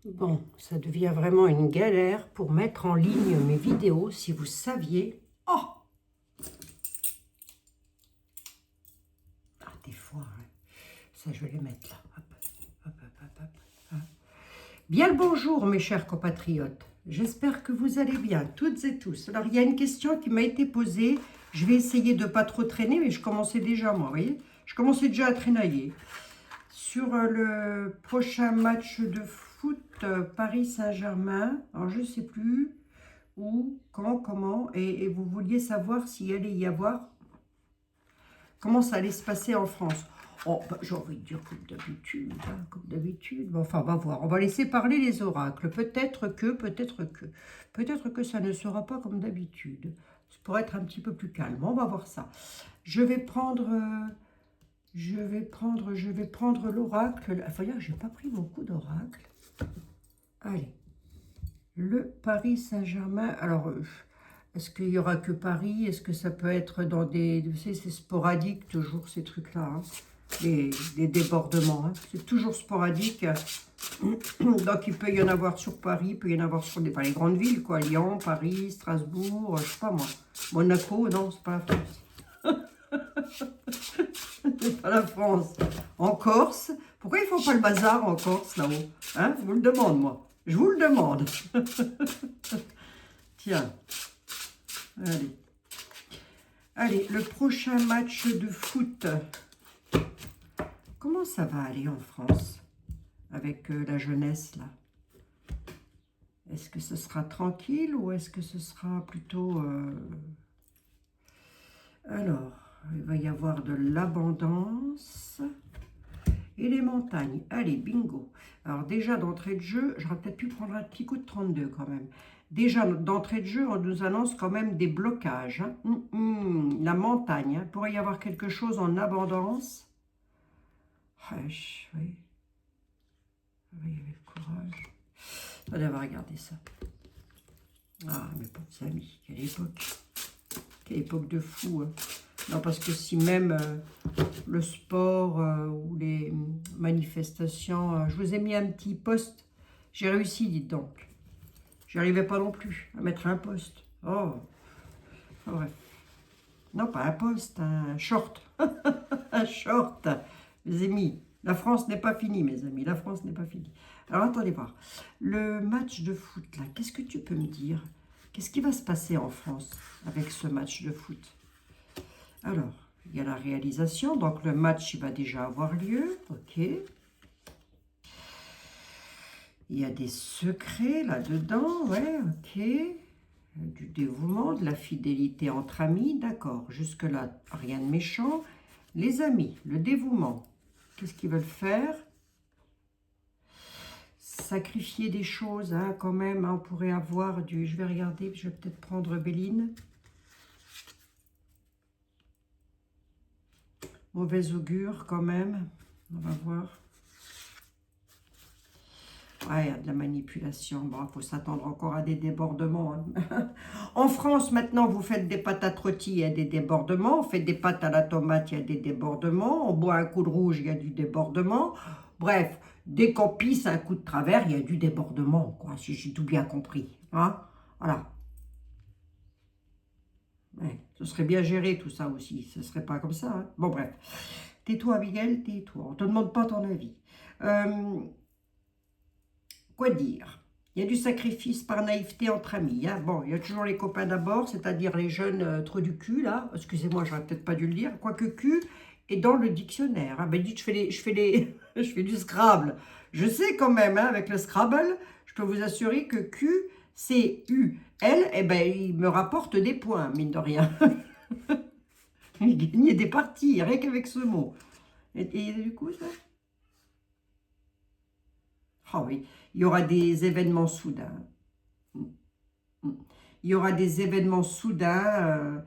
Bon, ça devient vraiment une galère pour mettre en ligne mes vidéos, si vous saviez. Oh! Ah, des fois, hein. Ça, je vais les mettre là. Hop, hop, hop, hop, hop, hein. Bien le bonjour, mes chers compatriotes. J'espère que vous allez bien, toutes et tous. Alors, il y a une question qui m'a été posée. Je vais essayer de ne pas trop traîner, mais je commençais déjà, moi, vous voyez? Je commençais déjà à traînailler. Sur le prochain match de foot Paris Saint-Germain, alors je ne sais plus où, quand, comment, et vous vouliez savoir s'il allait y avoir, comment ça allait se passer en France. Oh, bah, j'ai envie de dire comme d'habitude, hein, comme d'habitude. Bon, enfin, on va voir. On va laisser parler les oracles. Peut-être que ça ne sera pas comme d'habitude. Ça pourrait être un petit peu plus calme. On va voir ça. Je vais prendre... Je vais prendre l'oracle. Il faut dire que je n'ai pas pris beaucoup d'oracles. Allez. Le Paris Saint-Germain. Alors, est-ce qu'il n'y aura que Paris? Est-ce que ça peut être dans des... Vous savez, c'est sporadique toujours ces trucs-là. Hein. Les débordements. Hein. C'est toujours sporadique. Donc, il peut y en avoir sur Paris. Il peut y en avoir sur les grandes villes, quoi. Lyon, Paris, Strasbourg, je sais pas moi. Monaco, non, c'est pas la France. C'est pas la France. En Corse. Pourquoi ils font pas le bazar en Corse, là-haut? Hein? Je vous le demande, moi. Je vous le demande. Tiens. Allez. Allez, le prochain match de foot. Comment ça va aller en France? Avec la jeunesse, là. Est-ce que ce sera tranquille ou est-ce que ce sera plutôt... Alors... Il va y avoir de l'abondance et les montagnes. Allez, bingo. Alors déjà, d'entrée de jeu, j'aurais peut-être pu prendre un petit coup de 32 quand même. Déjà, d'entrée de jeu, on nous annonce quand même des blocages. Hein. La montagne, hein. Il pourrait y avoir quelque chose en abondance. Oui. Oui, il y avait le courage. Allez, on va regarder ça. Ah, mes pauvres amis, quelle époque. Quelle époque de fou, hein. Non, parce que si même le sport ou les manifestations... je vous ai mis un petit post. J'ai réussi, dites donc. J'arrivais pas non plus à mettre un post. Oh, enfin, bref. Non, pas un post, un short. Un short. Les amis, la France n'est pas finie, mes amis. La France n'est pas finie. Alors, attendez voir. Le match de foot, là, qu'est-ce que tu peux me dire? Qu'est-ce qui va se passer en France avec ce match de foot? Alors, il y a la réalisation, donc le match il va déjà avoir lieu, ok. Il y a des secrets là-dedans, ouais, ok. Du dévouement, de la fidélité entre amis, d'accord. Jusque-là, rien de méchant. Les amis, le dévouement, qu'est-ce qu'ils veulent faire? Sacrifier des choses, hein, quand même, hein, on pourrait avoir du... Je vais regarder, je vais peut-être prendre Béline. Mauvais augure quand même. On va voir. Ouais, il y a de la manipulation. Bon, il faut s'attendre encore à des débordements. Hein. En France, maintenant, vous faites des patates rôties, il y a des débordements. On fait des pâtes à la tomate, il y a des débordements. On boit un coup de rouge, il y a du débordement. Bref, dès qu'on pisse un coup de travers, il y a du débordement, quoi, si j'ai tout bien compris. Hein, voilà. Ouais, ce serait bien géré tout ça aussi. Ce ne serait pas comme ça. Hein. Bon, bref. Tais-toi, Abigail, tais-toi. On ne te demande pas ton avis. Quoi dire? Il y a du sacrifice par naïveté entre amis. Hein. Bon, il y a toujours les copains d'abord, c'est-à-dire les jeunes trop du cul, là. Excusez-moi, j'aurais peut-être pas dû le dire. Quoique cul est dans le dictionnaire. Hein. Ben dites, je fais du Scrabble. Je sais quand même, hein, avec le Scrabble, je peux vous assurer que Q, C-U-L, eh ben, il me rapporte des points, mine de rien. Il gagnait des parties, rien qu'avec ce mot. Et du coup, ça... Ah oui, il y aura des événements soudains. Il y aura des événements soudains.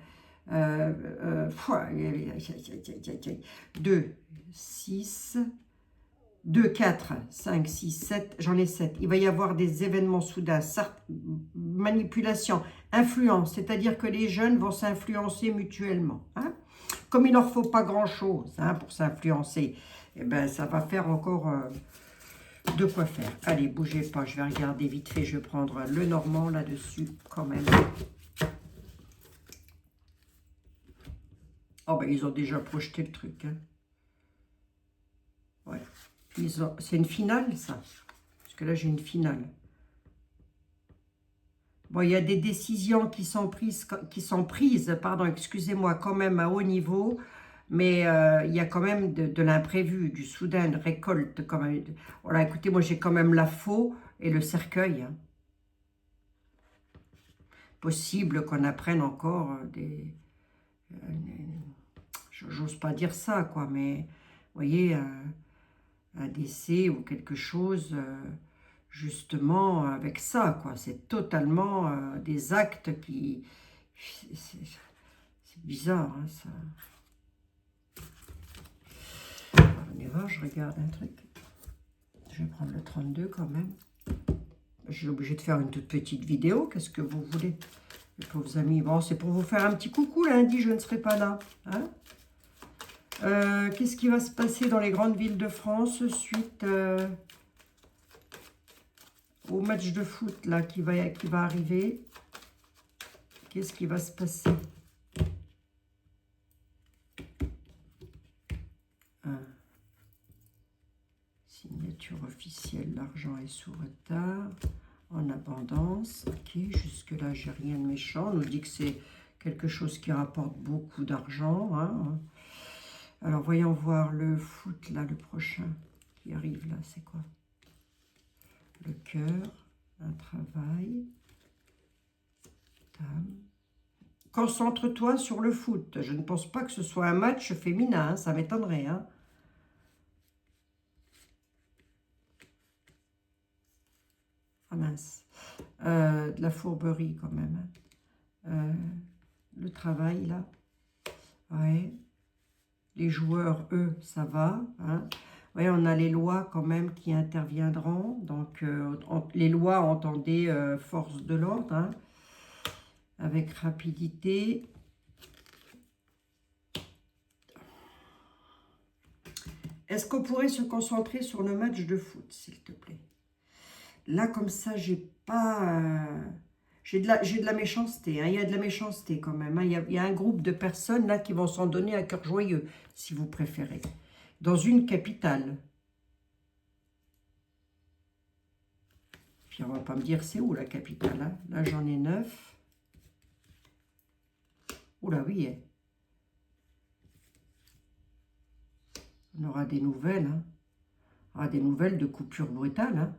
2, 6, 2, 4, 5, 6, 7, j'en ai 7. Il va y avoir des événements soudains, manipulation, influence, c'est-à-dire que les jeunes vont s'influencer mutuellement. Hein. Comme il ne leur faut pas grand-chose hein, pour s'influencer, eh ben, ça va faire encore... de quoi faire. Allez, bougez pas, je vais regarder vite fait, je vais prendre le Normand là-dessus quand même. Oh ben ils ont déjà projeté le truc. Hein. Ouais. C'est une finale ça. Parce que là j'ai une finale. Bon, il y a des décisions qui sont prises, pardon, excusez-moi, quand même à haut niveau. Mais il y a quand même de l'imprévu, du soudain, de récolte. Quand même. Voilà, écoutez, moi j'ai quand même la faux et le cercueil. Hein. Possible qu'on apprenne encore des... J'ose pas dire ça, quoi, mais vous voyez, un décès ou quelque chose, justement, avec ça, quoi. C'est totalement des actes qui... C'est bizarre, hein, ça. On y va, je regarde un truc. Je vais prendre le 32 quand même. Je suis obligée de faire une toute petite vidéo. Qu'est-ce que vous voulez, les pauvres amis? Bon, c'est pour vous faire un petit coucou. Lundi, je ne serai pas là. Hein. Qu'est-ce qui va se passer dans les grandes villes de France suite au match de foot là, qui va arriver? Qu'est-ce qui va se passer? Signature officielle. L'argent est sous retard. En abondance. Ok, jusque-là, j'ai rien de méchant. On nous dit que c'est quelque chose qui rapporte beaucoup d'argent. Hein. Alors, voyons voir le foot, là, le prochain qui arrive, là, c'est quoi? Le cœur, un travail. Dame. Concentre-toi sur le foot. Je ne pense pas que ce soit un match féminin, hein, ça m'étonnerait. Hein. Ah mince. De la fourberie, quand même. Hein. Le travail, là. Ouais. Les joueurs, eux, ça va. Hein. Oui, on a les lois quand même qui interviendront. Donc, les lois, entendez, force de l'ordre, hein, avec rapidité. Est-ce qu'on pourrait se concentrer sur le match de foot, s'il te plaît? Là, comme ça, j'ai pas... j'ai de la méchanceté. Hein. Il y a de la méchanceté quand même. Hein. Il y a un groupe de personnes là qui vont s'en donner à cœur joyeux, si vous préférez. Dans une capitale. Puis on va pas me dire c'est où la capitale. Hein. Là, j'en ai 9. Oula, oui. Hein. On aura des nouvelles. Hein. On aura des nouvelles de coupure brutale. Hein.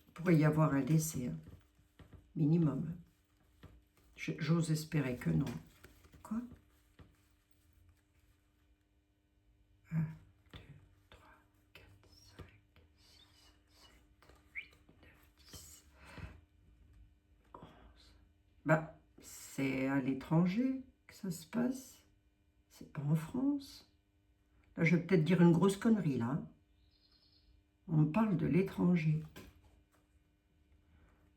Il pourrait y avoir un décès. Hein. Minimum. J'ose espérer que non. Quoi? 1, 2, 3, 4, 5, 6, 7, 8, 9, 10, 11. Bah, c'est à l'étranger que ça se passe. C'est pas en France. Là, je vais peut-être dire une grosse connerie, là. On me parle de l'étranger.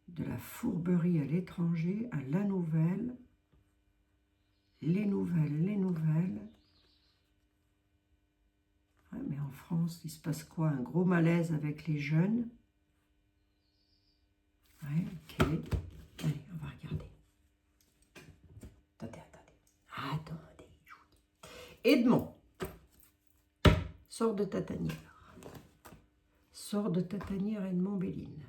De la fourberie à l'étranger, à la nouvelle. Les nouvelles, les nouvelles. Ouais, mais en France, il se passe quoi? Un gros malaise avec les jeunes. Ouais, ok. Allez, on va regarder. Attendez, je vous dis. Edmond, sors de ta tanière. Sors de ta tanière, Edmond Béline.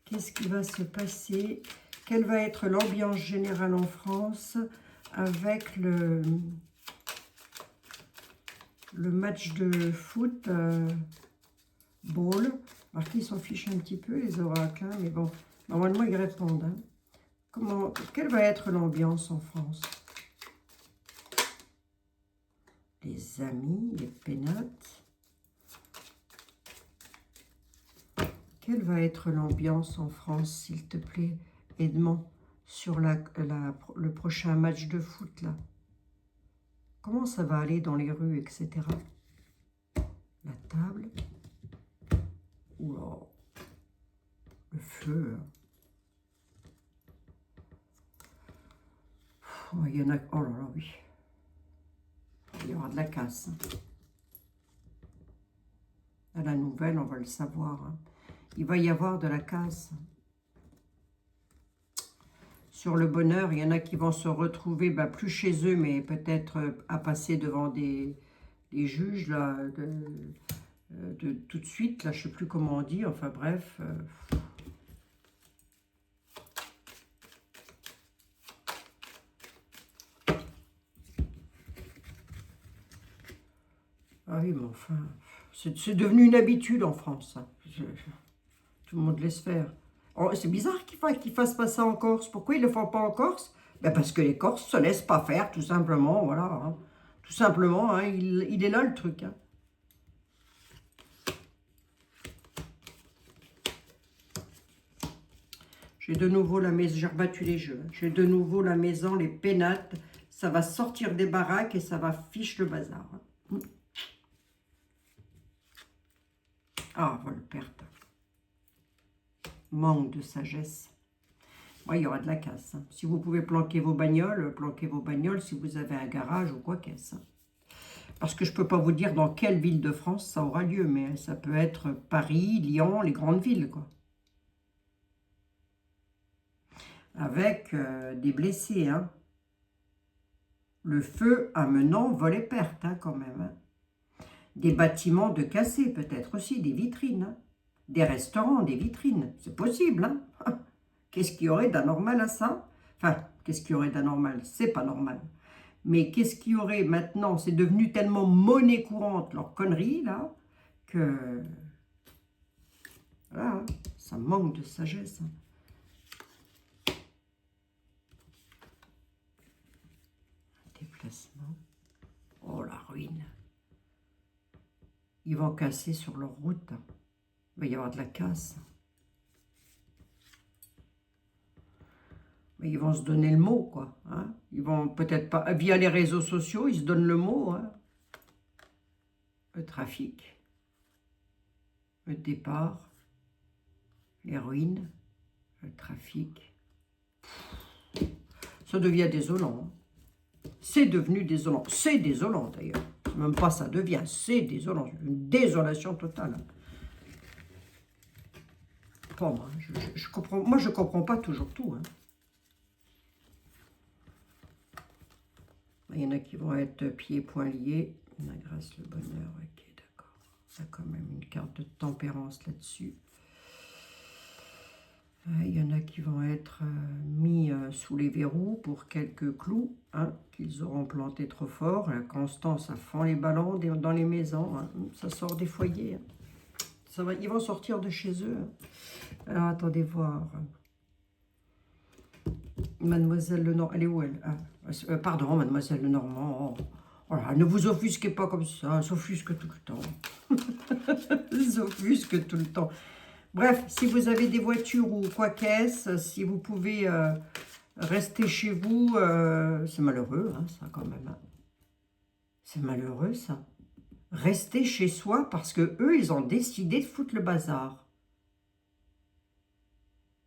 Qu'est-ce qui va se passer? Quelle va être l'ambiance générale en France avec le match de foot ball? Alors qu'ils s'en fichent un petit peu, les oracles, hein, mais bon, normalement ils répondent. Hein. Quelle va être l'ambiance en France? Les amis, les pénates. Quelle va être l'ambiance en France, s'il te plaît, Edmond, sur le prochain match de foot, là? Comment ça va aller dans les rues, etc. La table. Oula. Le feu. Oh, il y en a... Oh là là, oui. Il y aura de la casse. À la nouvelle, on va le savoir. Hein. Il va y avoir de la casse. Sur le bonheur, il y en a qui vont se retrouver, plus chez eux, mais peut-être à passer devant des juges, là, de tout de suite, là, je ne sais plus comment on dit, enfin bref. Ah oui, mais enfin, c'est devenu une habitude en France. Hein. Tout le monde laisse faire. Oh, c'est bizarre qu'ils fassent pas ça en Corse. Pourquoi ils ne le font pas en Corse? Parce que les Corses se laissent pas faire, tout simplement, voilà. Hein. Tout simplement, hein, il est là le truc. Hein. J'ai de nouveau la maison, j'ai rebattu les jeux. J'ai de nouveau la maison, les pénates. Ça va sortir des baraques et ça va fiche le bazar. Ah, voilà, perte. Manque de sagesse. Ouais, il y aura de la casse. Hein. Si vous pouvez planquer vos bagnoles si vous avez un garage ou quoi qu'est-ce. Parce que je ne peux pas vous dire dans quelle ville de France ça aura lieu, mais ça peut être Paris, Lyon, les grandes villes, quoi. Avec des blessés, hein. Le feu amenant vol et perte, hein, quand même. Hein. Des bâtiments de cassés, peut-être aussi, des vitrines. Hein. Des restaurants, des vitrines. C'est possible, hein. Qu'est-ce qu'il y aurait d'anormal à ça? Enfin, qu'est-ce qu'il y aurait d'anormal? C'est pas normal. Mais qu'est-ce qu'il y aurait maintenant? C'est devenu tellement monnaie courante, leur connerie, là, que... Voilà, hein, ça manque de sagesse. Hein. Déplacement. Oh, la ruine. Ils vont casser sur leur route. Il va y avoir de la casse. Mais ils vont se donner le mot, quoi. Hein. Ils vont peut-être pas... Via les réseaux sociaux, ils se donnent le mot. Hein. Le trafic. Le départ. Les ruines. Le trafic. Ça devient désolant. Hein. C'est devenu désolant. C'est désolant, d'ailleurs. Même pas ça devient, c'est désolant. Une désolation totale. Bon, je comprends, moi, je comprends pas toujours tout. Hein. Il y en a qui vont être pieds et poings liés. La grâce, le bonheur, ok, d'accord. Il y a quand même une carte de tempérance là-dessus. Il y en a qui vont être mis sous les verrous pour quelques clous hein, qu'ils auront plantés trop fort. La constance, ça fend les ballons dans les maisons. Hein. Ça sort des foyers. Hein. Ça va, ils vont sortir de chez eux. Hein. Alors, attendez voir. Mademoiselle Lenormand, elle est où elle pardon, Mademoiselle Lenormand. Oh là, ne vous offusquez pas comme ça. S'offusque tout le temps. S'offusque tout le temps. Bref, si vous avez des voitures ou quoi qu'est-ce, si vous pouvez rester chez vous, c'est malheureux, hein, ça quand même. Hein. C'est malheureux, ça. Rester chez soi parce que eux, ils ont décidé de foutre le bazar.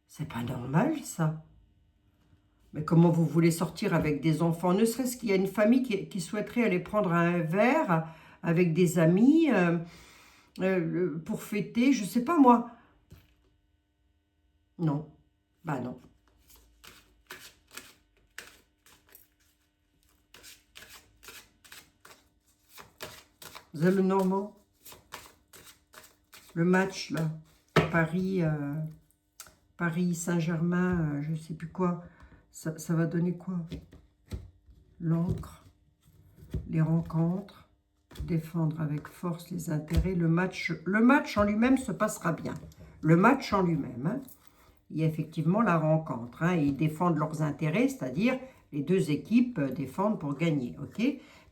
C'est pas normal, ça. Mais comment vous voulez sortir avec des enfants? Ne serait-ce qu'il y a une famille qui souhaiterait aller prendre un verre avec des amis pour fêter, je sais pas moi. Non, bah non. Vous avez le Normand, le match là, Paris, Paris Saint-Germain, je sais plus quoi, ça va donner quoi? L'encre, les rencontres, défendre avec force les intérêts, le match en lui-même se passera bien. Le match en lui-même, hein. Il y a effectivement la rencontre. Hein, ils défendent leurs intérêts, c'est-à-dire les deux équipes défendent pour gagner. Ok.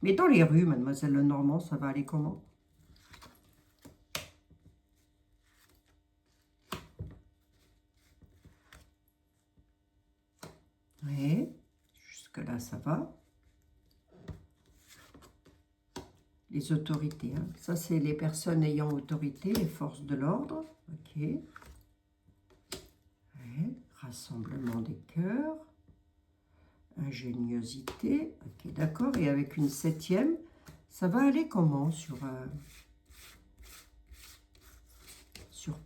Mais dans les rues, Mademoiselle Lenormand, ça va aller comment? Oui, jusque-là, ça va. Les autorités. Hein. Ça, c'est les personnes ayant autorité, les forces de l'ordre. Ok. Oui. Rassemblement des cœurs. ingéniosité, ok, d'accord. Et avec une 7e, ça va aller comment sur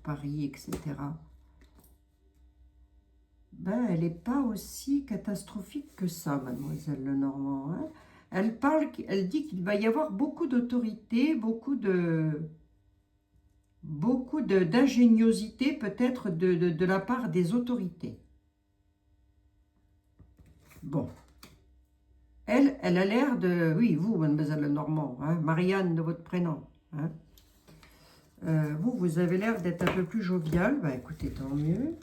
Paris, etc. Ben, elle n'est pas aussi catastrophique que ça, mademoiselle Lenormand, hein. Elle dit qu'il va y avoir beaucoup d'autorité, beaucoup d'ingéniosité peut-être de la part des autorités. Bon. Elle a l'air de... Oui, vous, mademoiselle Lenormand, hein, Marianne de votre prénom. Hein. Vous avez l'air d'être un peu plus jovial. Bah écoutez, tant mieux.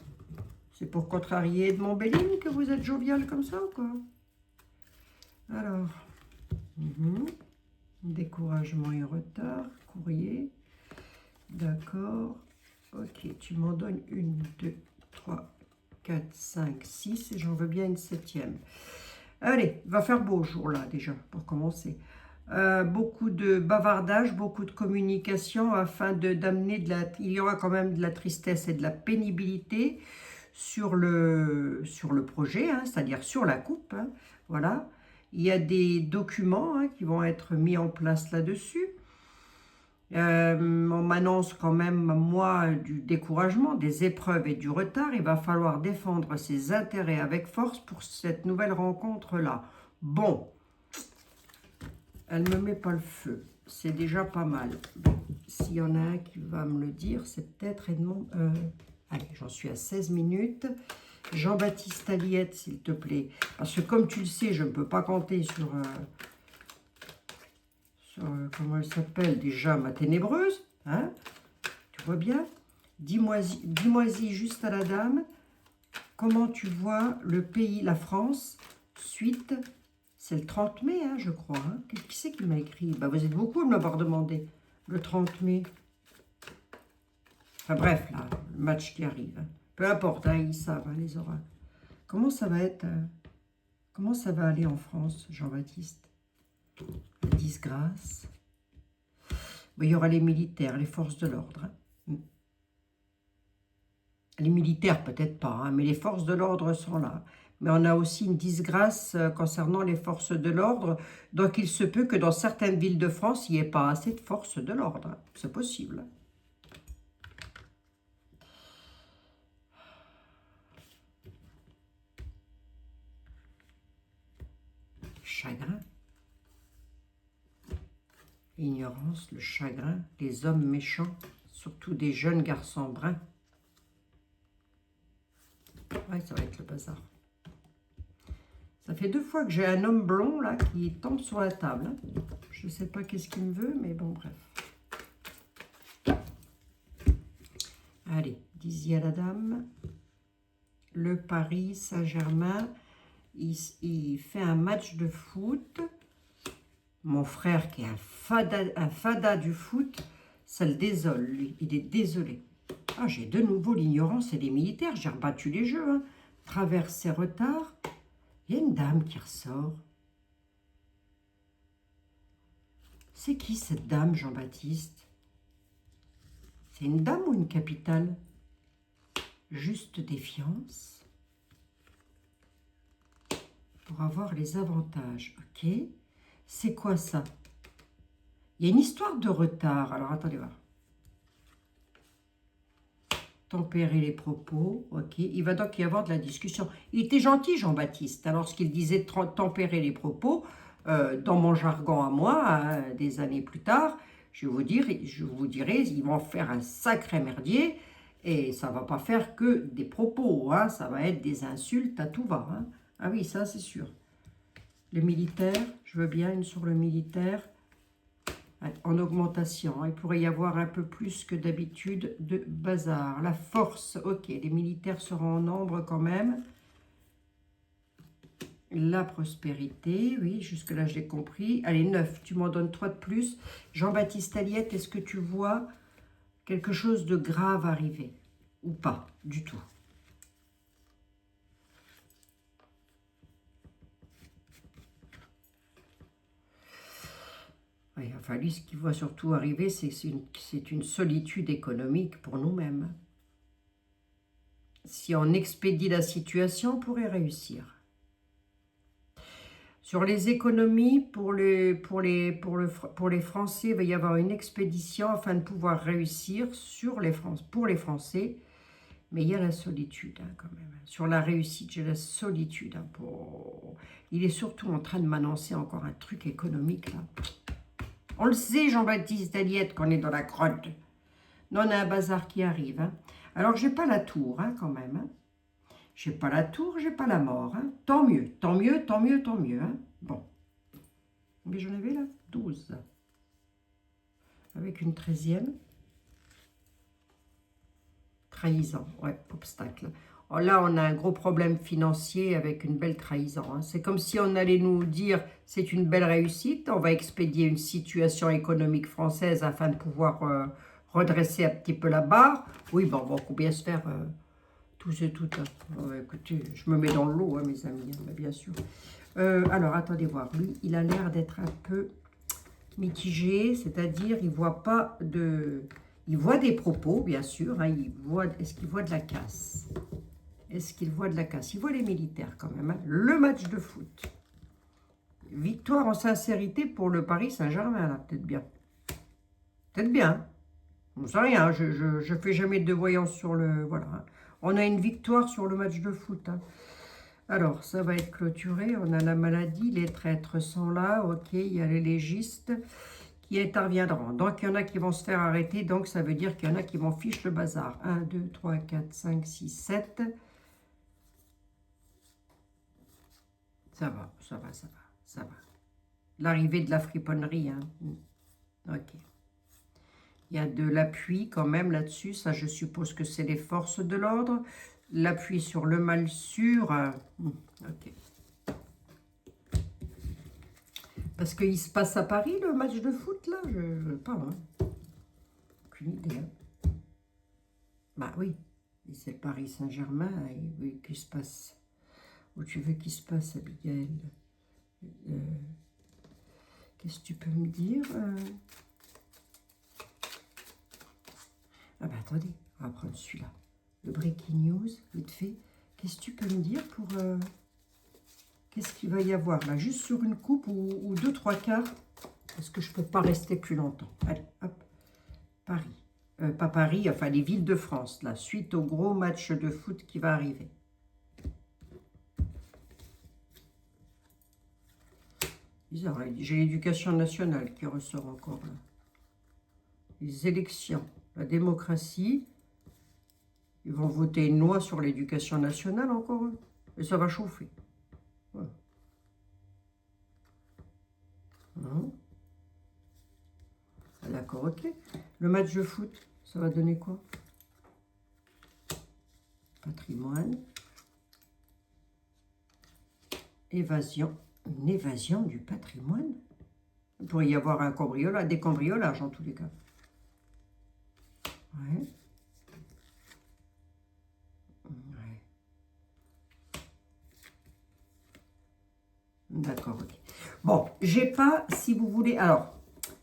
C'est pour contrarier Edmond Belline que vous êtes jovial comme ça ou quoi? Alors, découragement et retard, courrier. D'accord. Ok, tu m'en donnes 1, 2, 3, 4, 5, 6 et j'en veux bien une 7e. Allez, il va faire beau jour là déjà, pour commencer. Beaucoup de bavardage, beaucoup de communication afin d'amener de la... Il y aura quand même de la tristesse et de la pénibilité sur le projet, hein, c'est-à-dire sur la coupe. Hein, voilà. Il y a des documents qui vont être mis en place là-dessus. On m'annonce quand même, moi, du découragement, des épreuves et du retard. Il va falloir défendre ses intérêts avec force pour cette nouvelle rencontre-là. Bon, elle ne me met pas le feu. C'est déjà pas mal. Bon, s'il y en a un qui va me le dire, c'est peut-être Edmond... allez, j'en suis à 16 minutes. Jean-Baptiste Aliette, s'il te plaît. Parce que comme tu le sais, je ne peux pas compter sur comment elle s'appelle déjà, ma ténébreuse, hein, tu vois bien, dis-moi-y juste à la dame, comment tu vois le pays, la France, suite, c'est le 30 mai, hein, je crois, hein. Qui c'est qui m'a écrit? Bah, vous êtes beaucoup à me l'avoir demandé, le 30 mai, enfin bref, là, le match qui arrive, hein. Peu importe, hein, ils savent, hein, les horaires. Comment ça va être, comment ça va aller en France, Jean-Baptiste? Disgrâce. Il y aura les militaires, les forces de l'ordre. Hein. Les militaires, peut-être pas, hein, mais les forces de l'ordre sont là. Mais on a aussi une disgrâce concernant les forces de l'ordre. Donc, il se peut que dans certaines villes de France, il n'y ait pas assez de forces de l'ordre. Hein. C'est possible. Chagrin. Ignorance, le chagrin, les hommes méchants, surtout des jeunes garçons bruns. Ouais, ça va être le bazar. Ça fait 2 fois que j'ai un homme blond, là, qui tombe sur la table. Hein. Je ne sais pas qu'est-ce qu'il me veut, mais bon, bref. Allez, disiez à la dame. Le Paris Saint-Germain, il fait un match de foot. Mon frère, qui est un fada du foot, ça le désole, lui. Il est désolé. Ah, j'ai de nouveau l'ignorance et les militaires. J'ai rebattu les jeux. Hein. Traversée, retard. Il y a une dame qui ressort. C'est qui cette dame, Jean-Baptiste? C'est une dame ou une capitale? Juste défiance. Pour avoir les avantages. Ok. C'est quoi ça? Il y a une histoire de retard. Alors, attendez voir. Tempérer les propos. Ok. Il va donc y avoir de la discussion. Il était gentil, Jean-Baptiste. Lorsqu'il disait tempérer les propos, dans mon jargon à moi, hein, des années plus tard, je vous dirais, ils vont faire un sacré merdier. Et ça ne va pas faire que des propos. Hein, ça va être des insultes à tout va. Hein. Ah oui, ça, c'est sûr. Le militaire, je veux bien une sur le militaire en augmentation. Il pourrait y avoir un peu plus que d'habitude de bazar. La force, ok, les militaires seront en nombre quand même. La prospérité, oui, jusque-là j'ai compris. Allez, 9, tu m'en donnes 3 de plus. Jean-Baptiste Aliette, est-ce que tu vois quelque chose de grave arriver? Ou pas, du tout? Oui, enfin, lui, ce qu'il voit surtout arriver, c'est une solitude économique pour nous-mêmes. Si on expédie la situation, on pourrait réussir. Sur les économies, pour les Français, il va y avoir une expédition afin de pouvoir réussir pour les Français. Mais il y a la solitude hein, quand même. Sur la réussite, j'ai la solitude. Hein, il est surtout en train de m'annoncer encore un truc économique là. On le sait, Jean-Baptiste Daliette, qu'on est dans la grotte. Non, on a un bazar qui arrive. Hein. Alors, j'ai pas la tour hein, quand même. Hein. J'ai pas la tour, j'ai pas la mort. Hein. Tant mieux, tant mieux, tant mieux, tant mieux. Hein. Bon. Mais j'en avais là 12. Avec une 13e. Trahison, ouais, obstacle. Oh, là, on a un gros problème financier avec une belle trahison. Hein. C'est comme si on allait nous dire c'est une belle réussite, on va expédier une situation économique française afin de pouvoir redresser un petit peu la barre. Oui, bon, on va bien se faire tout et tout. Hein. Écoutez, je me mets dans le lot, hein, mes amis, hein, bien sûr. Alors, attendez voir. Lui, il a l'air d'être un peu mitigé, c'est-à-dire il voit pas de... Il voit des propos, bien sûr. Hein, est-ce qu'il voit de la casse? Est-ce qu'il voit de la casse? Il voit les militaires quand même. Hein. Le match de foot. Victoire en sincérité pour le Paris Saint-Germain, là, peut-être bien. Peut-être bien. On ne sait rien. Je fais jamais de voyance sur le... Voilà. Hein. On a une victoire sur le match de foot. Hein. Alors, ça va être clôturé. On a la maladie. Les traîtres sont là. Ok, il y a les légistes qui interviendront. Donc, il y en a qui vont se faire arrêter. Donc, ça veut dire qu'il y en a qui vont ficher le bazar. 1, 2, 3, 4, 5, 6, 7. Ça va, ça va, ça va, ça va. L'arrivée de la friponnerie. Hein. Ok. Il y a de l'appui quand même là-dessus. Ça, je suppose que c'est les forces de l'ordre. L'appui sur le mal sûr. Ok. Parce qu'il se passe à Paris, le match de foot, là? Je pas, hein. Aucune idée. Hein. Bah oui, c'est le Paris Saint-Germain. Oui, qu'il se passe. Où tu veux qu'il se passe, Abigail? Qu'est-ce que tu peux me dire? Ah bah attendez, on va prendre celui-là. Le Breaking News, vite fait. Qu'est-ce que tu peux me dire pour... Qu'est-ce qu'il va y avoir là? Juste sur une coupe ou 2-3 quarts? Parce que je ne peux pas rester plus longtemps. Allez, hop. Paris. Pas Paris, enfin les villes de France, là, suite au gros match de foot qui va arriver. Bizarre, j'ai l'éducation nationale qui ressort encore là. Les élections, la démocratie. Ils vont voter une loi sur l'éducation nationale encore. Hein. Et ça va chauffer. Voilà. Ah, d'accord, ok. Le match de foot, ça va donner quoi? Patrimoine. Évasion. Une évasion du patrimoine. Il pourrait y avoir un cambriolage, des cambriolages en tous les cas. Ouais. Ouais. D'accord, ok. Bon, j'ai pas, si vous voulez... Alors,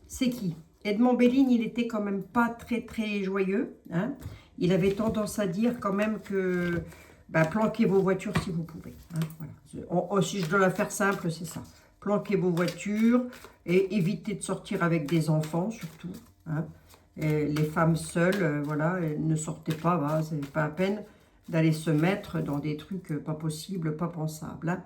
c'est qui? Edmond Belline, il était quand même pas très joyeux. Hein. Il avait tendance à dire quand même que bah, planquez vos voitures si vous pouvez. Hein, voilà. Si je dois la faire simple, c'est ça. Planquez vos voitures et évitez de sortir avec des enfants surtout. Hein. Les femmes seules, voilà, ne sortez pas, voilà, c'est pas la peine d'aller se mettre dans des trucs pas possibles, pas pensables. Hein.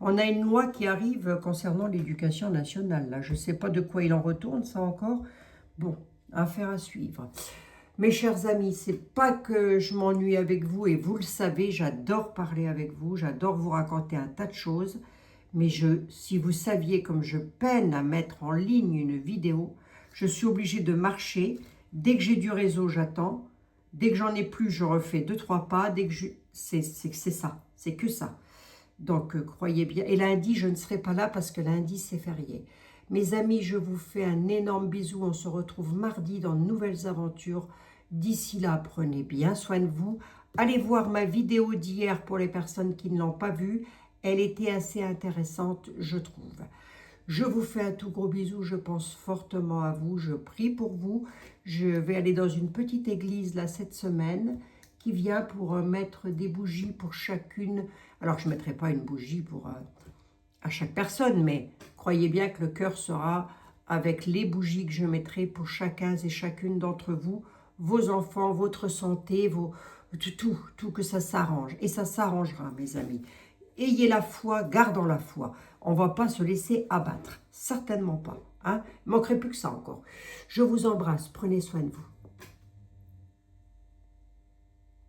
On a une loi qui arrive concernant l'éducation nationale. Là. Je ne sais pas de quoi il en retourne, ça encore. Bon, affaire à suivre. Mes chers amis, c'est pas que je m'ennuie avec vous, et vous le savez, j'adore parler avec vous, j'adore vous raconter un tas de choses. Mais si vous saviez comme je peine à mettre en ligne une vidéo, je suis obligée de marcher. Dès que j'ai du réseau, j'attends. Dès que j'en ai plus, je refais 2-3 pas. Dès que c'est ça, c'est que ça. Donc, croyez bien. Et lundi, je ne serai pas là parce que lundi, c'est férié. Mes amis, je vous fais un énorme bisou. On se retrouve mardi dans de nouvelles aventures. D'ici là, prenez bien soin de vous. Allez voir ma vidéo d'hier pour les personnes qui ne l'ont pas vue. Elle était assez intéressante, je trouve. Je vous fais un tout gros bisou. Je pense fortement à vous. Je prie pour vous. Je vais aller dans une petite église là cette semaine qui vient pour mettre des bougies pour chacune. Alors, je ne mettrai pas une bougie pour à chaque personne, mais croyez bien que le cœur sera avec les bougies que je mettrai pour chacun et chacune d'entre vous, vos enfants, votre santé, tout que ça s'arrange. Et ça s'arrangera, mes amis. Ayez la foi, gardons la foi. On ne va pas se laisser abattre, certainement pas. Hein? Il ne manquerait plus que ça encore. Je vous embrasse, prenez soin de vous.